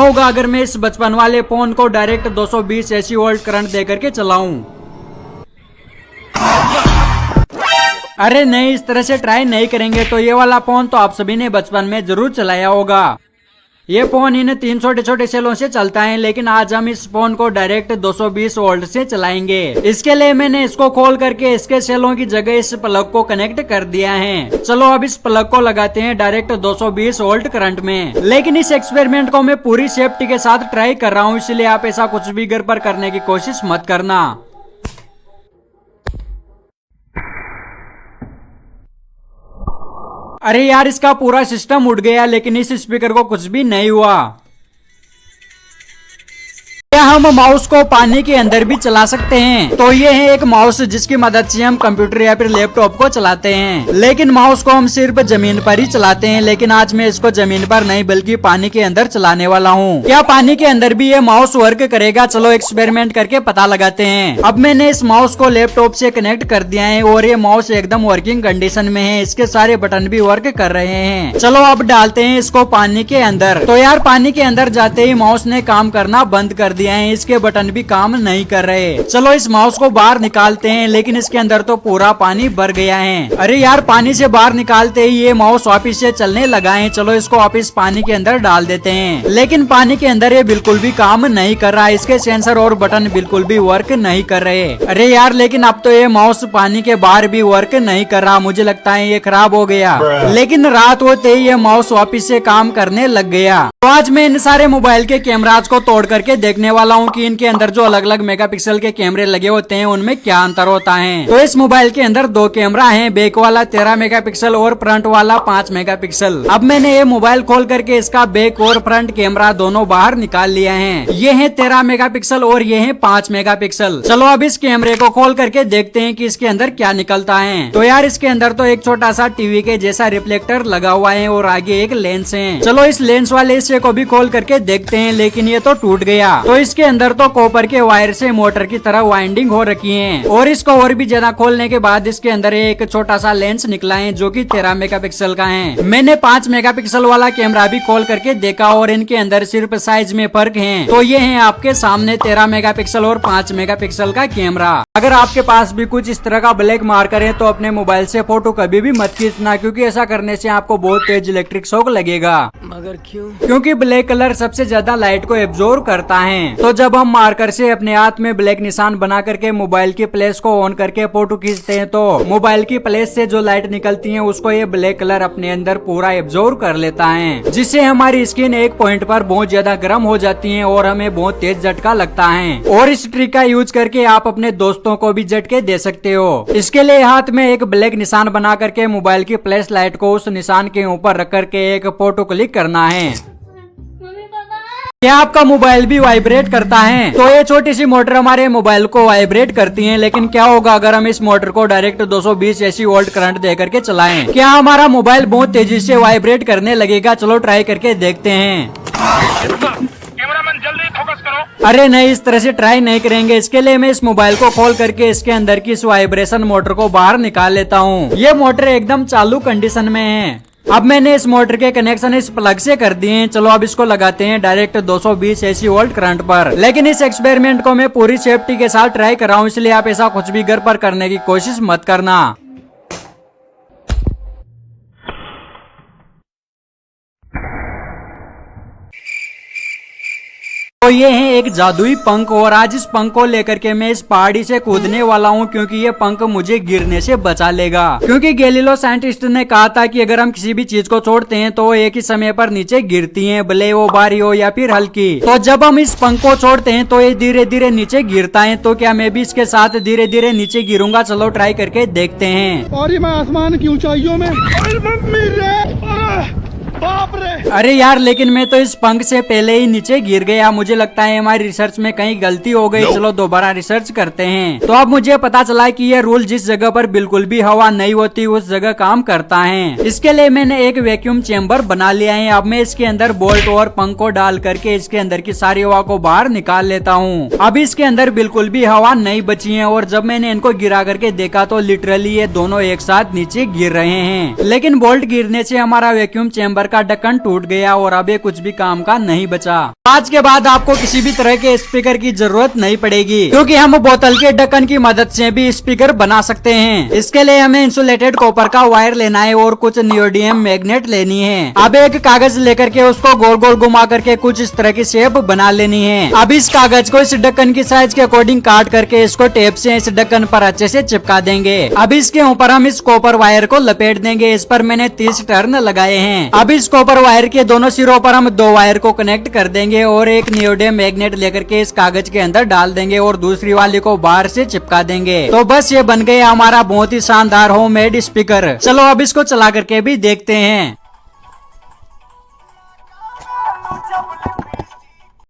होगा अगर मैं इस बचपन वाले फोन को डायरेक्ट 220 एसी वोल्ट करंट देकर के चलाऊं। अरे नहीं, इस तरह से ट्राई नहीं करेंगे तो ये वाला फोन तो आप सभी ने बचपन में जरूर चलाया होगा। ये फोन इन 3 छोटे छोटे सेलों से चलता है, लेकिन आज हम इस फोन को डायरेक्ट 220 वोल्ट से चलाएंगे। इसके लिए मैंने इसको खोल करके इसके सेलों की जगह इस प्लग को कनेक्ट कर दिया है। चलो अब इस प्लग को लगाते हैं डायरेक्ट 220 वोल्ट करंट में। लेकिन इस एक्सपेरिमेंट को मैं पूरी सेफ्टी के साथ ट्राई कर रहा हूँ, इसलिए आप ऐसा कुछ भी घर पर करने की कोशिश मत करना। अरे यार, इसका पूरा सिस्टम उड़ गया, लेकिन इस स्पीकर को कुछ भी नहीं हुआ। क्या हम माउस को पानी के अंदर भी चला सकते हैं? तो ये है एक माउस जिसकी मदद से हम कंप्यूटर या फिर लैपटॉप को चलाते हैं, लेकिन माउस को हम सिर्फ जमीन पर ही चलाते हैं। लेकिन आज मैं इसको जमीन पर नहीं बल्कि पानी के अंदर चलाने वाला हूँ। क्या पानी के अंदर भी ये माउस वर्क करेगा? चलो एक्सपेरिमेंट करके पता लगाते हैं। अब मैंने इस माउस को लैपटॉप से कनेक्ट कर दिया है और ये माउस एकदम वर्किंग कंडीशन में है। इसके सारे बटन भी वर्क कर रहे हैं। चलो अब डालते हैं इसको पानी के अंदर। तो यार पानी के अंदर जाते ही माउस ने काम करना बंद कर दिया है, इसके बटन भी काम नहीं कर रहे। चलो इस माउस को बाहर निकालते हैं, लेकिन इसके अंदर तो पूरा पानी भर गया है। अरे यार, पानी से बाहर निकालते ही ये माउस वापिस से चलने लगा है। चलो इसको वापिस पानी के अंदर डाल देते हैं, लेकिन पानी के अंदर ये बिल्कुल भी काम नहीं कर रहा। इसके सेंसर और बटन बिल्कुल भी वर्क नहीं कर रहे। अरे यार, लेकिन अब तो ये माउस पानी के बाहर भी वर्क नहीं कर रहा। मुझे लगता है ये खराब हो गया। लेकिन रात होते ही ये माउस वापिस से काम करने लग गया। तो आज मैं इन सारे मोबाइल के कैमराज को तोड़ करके देखने वाला हूँ कि इनके अंदर जो अलग अलग मेगापिक्सल के कैमरे लगे होते हैं उनमें क्या अंतर होता है। तो इस मोबाइल के अंदर 2 कैमरा हैं, बैक वाला 13 मेगापिक्सल और फ्रंट वाला 5 मेगापिक्सल। अब मैंने ये मोबाइल खोल करके इसका बैक और फ्रंट कैमरा दोनों बाहर निकाल लिया है। ये है 13 मेगापिक्सल और ये है 5 मेगापिक्सल। चलो अब इस कैमरे को खोल करके देखते हैं कि इसके अंदर क्या निकलता है। तो यार इसके अंदर तो एक छोटा सा टीवी के जैसा रिफ्लेक्टर लगा हुआ है और आगे एक लेंस है। चलो इस लेंस वाले हिस्से को भी खोल करके देखते हैं, लेकिन ये तो टूट गया। तो इसके अंदर तो कॉपर के वायर से मोटर की तरह वाइंडिंग हो रखी है। और इसको और भी ज्यादा खोलने के बाद इसके अंदर एक छोटा सा लेंस निकला है जो कि 13 मेगापिक्सल का है। मैंने 5 मेगापिक्सल वाला कैमरा भी खोल करके देखा और इनके अंदर सिर्फ साइज में फर्क है। तो ये है आपके सामने 13 मेगापिक्सल और 5 मेगापिक्सल का कैमरा। अगर आपके पास भी कुछ इस तरह का ब्लैक मार्कर है तो अपने मोबाइल से फोटो कभी भी मत खींचना, क्योंकि ऐसा करने से आपको बहुत तेज इलेक्ट्रिक शॉक लगेगा। मगर क्यों? क्योंकि ब्लैक कलर सबसे ज्यादा लाइट को एब्जॉर्ब करता है। तो जब हम मार्कर से अपने हाथ में ब्लैक निशान बना करके मोबाइल की फ्लैश को ऑन करके फोटो खींचते हैं तो मोबाइल की फ्लैश से जो लाइट निकलती है उसको ये ब्लैक कलर अपने अंदर पूरा एब्जॉर्ब कर लेता है, जिससे हमारी स्किन एक पॉइंट पर बहुत ज्यादा गर्म हो जाती है और हमें बहुत तेज झटका लगता है। और इस ट्रिक का यूज करके आप अपने दोस्तों को भी झटके दे सकते हो। इसके लिए हाथ में एक ब्लैक निशान बना करके मोबाइल की फ्लैश लाइट को उस निशान के ऊपर रख करके एक फोटो क्लिक करना है। क्या आपका मोबाइल भी वाइब्रेट करता है? तो ये छोटी सी मोटर हमारे मोबाइल को वाइब्रेट करती है, लेकिन क्या होगा अगर हम इस मोटर को डायरेक्ट 220 एसी वोल्ट करंट दे करके चलाएं? क्या हमारा मोबाइल बहुत तेजी से वाइब्रेट करने लगेगा? चलो ट्राई करके देखते हैं। कैमरामैन जल्दी फोकस करो। अरे नहीं, इस तरह से ट्राई नहीं करेंगे। इसके लिए मैं इस मोबाइल को खोल करके इसके अंदर की इस वाइब्रेशन मोटर को बाहर निकाल लेता हूँ। ये मोटर एकदम चालू कंडीशन में है। अब मैंने इस मोटर के कनेक्शन इस प्लग से कर दिए हैं। चलो अब इसको लगाते हैं डायरेक्ट 220 एसी वोल्ट करंट पर। लेकिन इस एक्सपेरिमेंट को मैं पूरी सेफ्टी के साथ ट्राई कर रहा हूँ, इसलिए आप ऐसा कुछ भी घर पर करने की कोशिश मत करना। तो ये है एक जादुई पंख और आज इस पंख को लेकर के मैं इस पहाड़ी से कूदने वाला हूँ, क्योंकि ये पंख मुझे गिरने से बचा लेगा। क्योंकि गैलीलियो साइंटिस्ट ने कहा था कि अगर हम किसी भी चीज को छोड़ते हैं तो एक ही समय पर नीचे गिरती हैं, भले वो भारी हो या फिर हल्की। तो जब हम इस पंख को छोड़ते हैं तो ये धीरे धीरे नीचे गिरता है। तो क्या मैं भी इसके साथ धीरे धीरे नीचे गिरूंगा? चलो ट्राई करके देखते हैं। और ये मैं आसमान की ऊंचाइयों में बाप रे। अरे यार, लेकिन मैं तो इस पंख से पहले ही नीचे गिर गया। मुझे लगता है हमारी रिसर्च में कहीं गलती हो गई। चलो दोबारा रिसर्च करते हैं। तो अब मुझे पता चला कि ये रूल जिस जगह पर बिल्कुल भी हवा नहीं होती उस जगह काम करता है। इसके लिए मैंने एक वैक्यूम चेम्बर बना लिया है। अब मैं इसके अंदर बोल्ट और पंख को डाल करके इसके अंदर की सारी हवा को बाहर निकाल लेता हूँ। अब इसके अंदर बिल्कुल भी हवा नहीं बची है और जब मैंने इनको गिरा करके देखा तो लिटरली ये दोनों एक साथ नीचे गिर रहे हैं। लेकिन बोल्ट गिरने से हमारा वैक्यूम चेम्बर कार का ढक्कन टूट गया और अब ये कुछ भी काम का नहीं बचा। आज के बाद आपको किसी भी तरह के स्पीकर की जरूरत नहीं पड़ेगी, क्योंकि हम बोतल के ढक्कन की मदद से भी स्पीकर बना सकते हैं। इसके लिए हमें इंसुलेटेड कॉपर का वायर लेना है और कुछ नियोडियम मैग्नेट लेनी है। अब एक कागज लेकर के उसको गोल गोल घुमा करके कुछ इस तरह की शेप बना लेनी है। अब इस कागज को इस ढक्कन की साइज के अकॉर्डिंग काट करके इसको टेप से इस ढक्कन पर अच्छे से चिपका देंगे। अब इसके ऊपर हम इस कॉपर वायर को लपेट देंगे। इस पर मैंने 30 टर्न लगाए हैं। अब इस कॉपर वायर के दोनों सिरों पर हम 2 वायर को कनेक्ट कर देंगे और एक नियोडियम मैग्नेट लेकर के इस कागज के अंदर डाल देंगे और दूसरी वाली को बाहर से चिपका देंगे। तो बस ये बन गया हमारा बहुत ही शानदार होममेड स्पीकर। चलो अब इसको चला करके भी देखते हैं।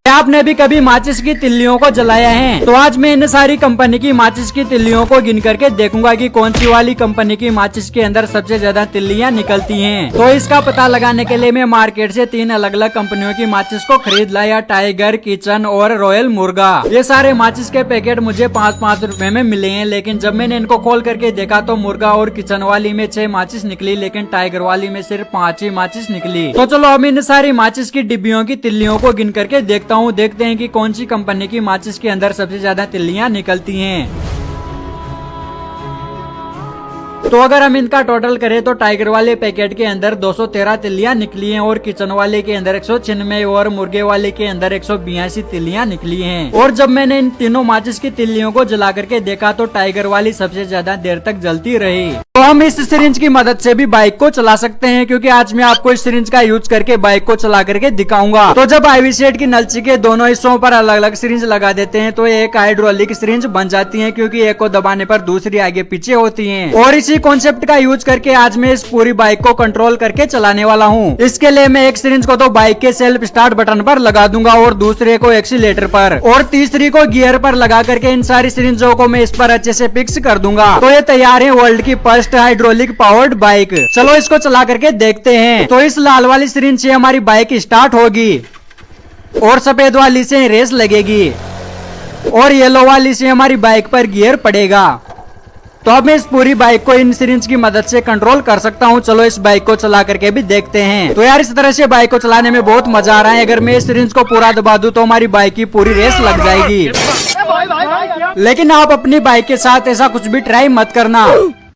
आपने भी कभी माचिस की तिल्लियों को जलाया है? तो आज मैं इन सारी कंपनी की माचिस की तिल्लियों को गिन करके देखूंगा कि कौन सी वाली कंपनी की माचिस के अंदर सबसे ज्यादा तिल्लियां निकलती हैं। तो इसका पता लगाने के लिए मैं मार्केट से 3 अलग अलग कंपनियों की माचिस को खरीद लाया। टाइगर, किचन और रॉयल मुर्गा। ये सारे माचिस के पैकेट मुझे 5-5 रुपए में मिले हैं, लेकिन जब मैंने इनको खोल करके देखा तो मुर्गा और किचन वाली में 6 माचिस निकली, लेकिन टाइगर वाली में सिर्फ 5 ही माचिस निकली। तो चलो अब इन सारी माचिस की डिब्बियों की तिल्लियों को गिन करके देखता हूँ। देखते हैं कि कौन सी कंपनी की माचिस के अंदर सबसे ज्यादा तिल्लियां निकलती हैं। तो अगर हम इनका टोटल करें तो टाइगर वाले पैकेट के अंदर 213 तिल्लियां निकली हैं और किचन वाले के अंदर 196 और मुर्गे वाले के अंदर 182 तिल्लियां निकली हैं। और जब मैंने इन तीनों माचिस की तिल्लियों को जला करके देखा तो टाइगर वाली सबसे ज्यादा देर तक जलती रही। तो हम इस सिरिंज की मदद से भी बाइक को चला सकते हैं, क्योंकि आज मैं आपको इस सिरिंज का यूज करके बाइक को चला करके दिखाऊंगा। तो जब आईवी सेट की नलची के दोनों हिस्सों पर अलग अलग सिरिंज लगा देते हैं तो एक हाइड्रोलिक सिरिंज बन जाती है, क्योंकि एक को दबाने पर दूसरी आगे पीछे होती है। और इसी कॉन्सेप्ट का यूज करके आज मैं इस पूरी बाइक को कंट्रोल करके चलाने वाला हूँ। इसके लिए मैं एक सिरिंज को तो बाइक के सेल्फ स्टार्ट बटन पर लगा दूंगा और दूसरे को एक्सीलेटर पर और तीसरी को गियर पर लगा करके इन सारी सिरिंजों को मैं इस पर अच्छे से फिक्स कर दूंगा। तो ये तैयार है वर्ल्ड की फर्स्ट हाइड्रोलिक पावर्ड बाइक। चलो इसको चला करके देखते हैं। तो इस लाल वाली सिरिंज से हमारी बाइक स्टार्ट होगी और सफेद वाली से रेस लगेगी और येलो वाली से हमारी बाइक पर गियर पड़ेगा। तो अब मैं इस पूरी बाइक को इन सिरिंज की मदद से कंट्रोल कर सकता हूँ। चलो इस बाइक को चला करके भी देखते हैं। तो यार इस तरह से बाइक को चलाने में बहुत मजा आ रहा है। अगर मैं इस सिरिंज को पूरा दबा दूं तो हमारी बाइक की पूरी रेस लग जाएगी। लेकिन आप अपनी बाइक के साथ ऐसा कुछ भी ट्राई मत करना।